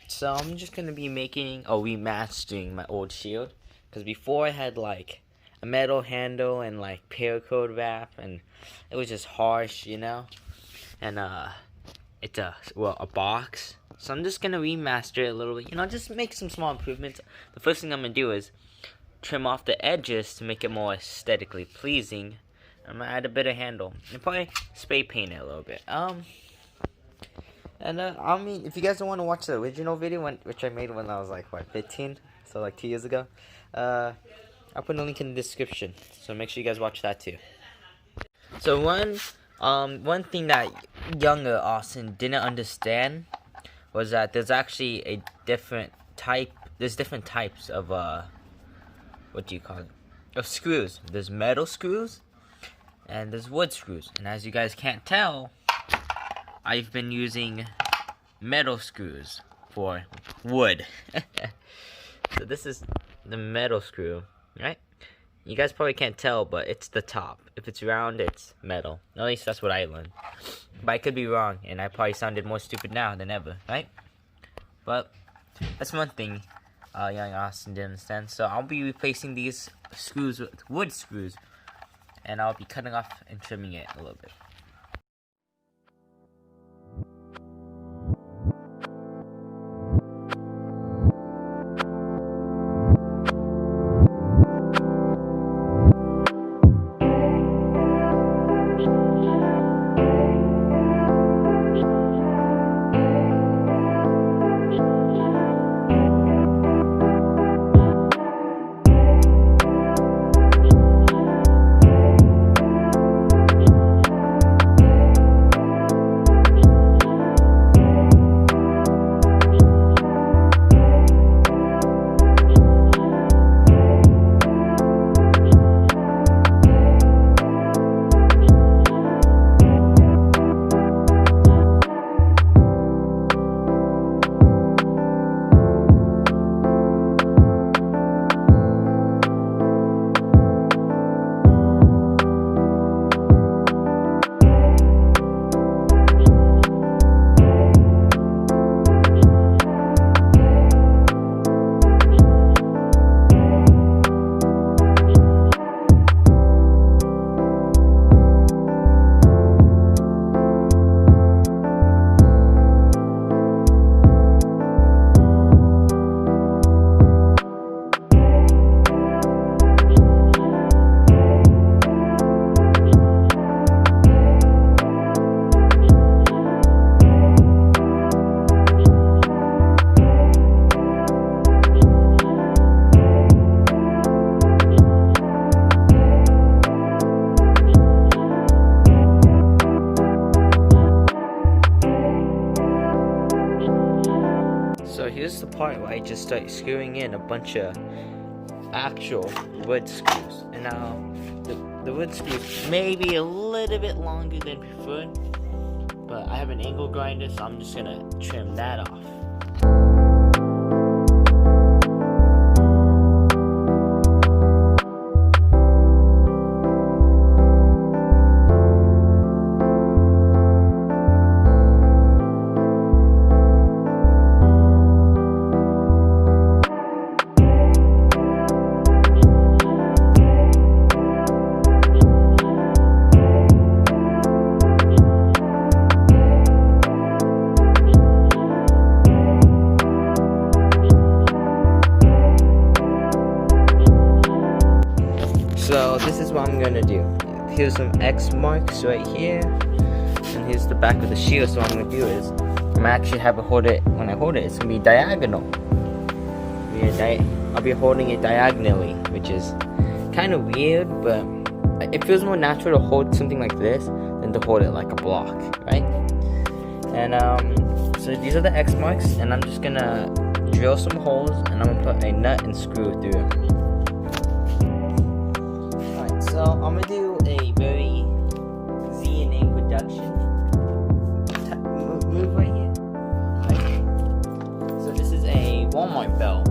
So I'm just gonna be remastering my old shield, because before I had like a metal handle and like paracord wrap, and it was just harsh, you know. And it's a box. So I'm just gonna remaster it a little bit, you know, just make some small improvements. The first thing I'm gonna do is trim off the edges to make it more aesthetically pleasing. I'm gonna add a bit of handle and probably spray paint it a little bit. I mean, if you guys don't want to watch the original video, which I made when I was like, what, 15? So like 2 years ago. I'll put a link in the description, so make sure you guys watch that too. So one thing that younger Austin didn't understand was that there's actually a different type. There's different types of what do you call it? Of screws. There's metal screws and there's wood screws. And as you guys can't tell, I've been using metal screws for wood. So this is the metal screw, right? You guys probably can't tell, but it's the top. If it's round, it's metal. At least that's what I learned. But I could be wrong, and I probably sounded more stupid now than ever, right? But that's one thing young Austin didn't understand. So I'll be replacing these screws with wood screws, and I'll be cutting off and trimming it a little bit. So here's the part where I just start screwing in a bunch of actual wood screws. And now the wood screws may be a little bit longer than preferred, but I have an angle grinder, so I'm just gonna trim that off. So this is what I'm gonna do. Here's some X marks right here, and here's the back of the shield. So what I'm gonna do is I'm gonna actually have it hold it. When I hold it, it's gonna be diagonal. I'll be holding it diagonally, which is kind of weird, but it feels more natural to hold something like this than to hold it like a block, right? And so these are the X marks, and I'm just gonna drill some holes, and I'm gonna put a nut and screw through. So I'm gonna do a very ZNA production move right here. So this is a Walmart belt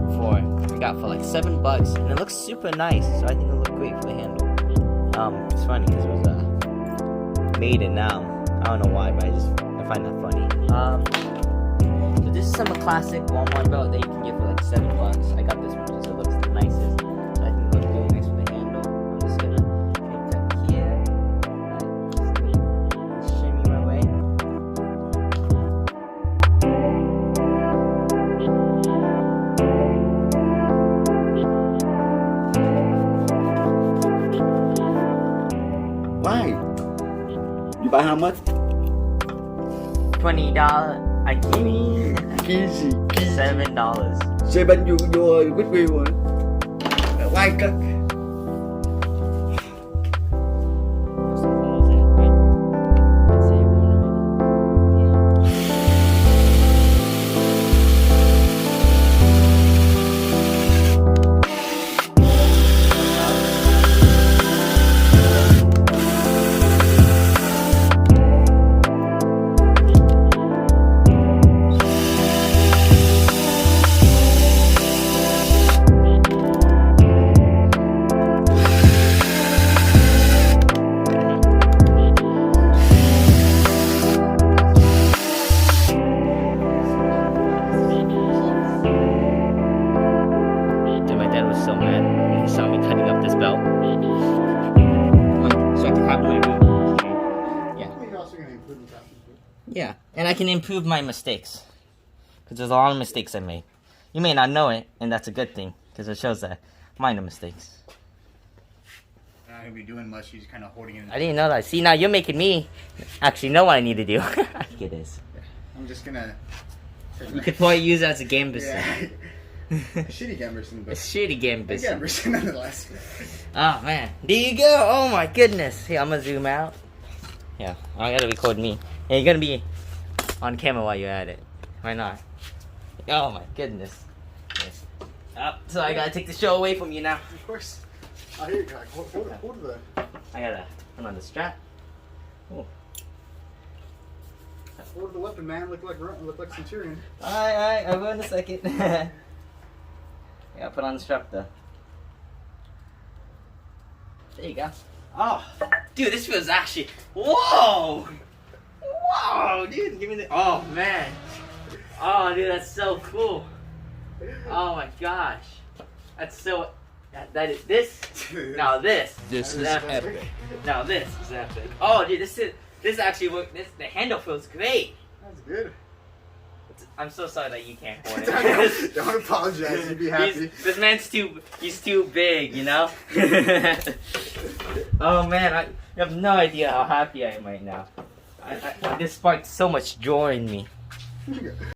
I got for like $7, and it looks super nice. So I think it'll look great for the handle. It's funny because it was made in now. I don't know why, but I find that funny. So this is some classic Walmart belt that you can get for like $7. I got this one because it looks the nicest. So I think it looks really nice with the handle. I'm just gonna make that here. Just shimmy my way. Why? You buy how much? $20. I give me Easy. $7. Say, but you which way you want? Why cut? So mad when he saw me cutting up this belt. So I can have my boot. Yeah. You're also going to improve the costume too. Yeah, and I can improve my mistakes. Because there's a lot of mistakes I made. You may not know it, and that's a good thing. Because it shows that minor mistakes. You're not going to be doing much, you're just kind of holding it in. I didn't know that. See, now you're making me actually know what I need to do. I think it is. I'm just going to... You could probably use it as a game business. Yeah. A shitty Gamberson, A but shitty game a business. Gamberson nonetheless. Oh man, there you go. Oh my goodness. Here, I'm gonna zoom out. Yeah, I gotta record me. And you're gonna be on camera while you're at it. Why not? Oh my goodness. Yes. So I gotta take the show away from you now. Of course. Oh, here you go. Hold the... I gotta put on the strap. Ooh. Hold the weapon, man. Look like Centurion. Alright, I will in a second. Yeah, put on the strap though. There you go. Oh, dude, this feels actually. Whoa! Whoa, dude, give me the. Oh man. Oh, dude, that's so cool. Oh my gosh, that's so. That is this. Now this. This is epic. epic. Now this is epic. Oh, dude, this actually work. The handle feels great. That's good. I'm so sorry that you can't hold it. Don't apologize. You'd be happy. This man's he's too big, you know? Oh man, you have no idea how happy I am right now. This sparked so much joy in me.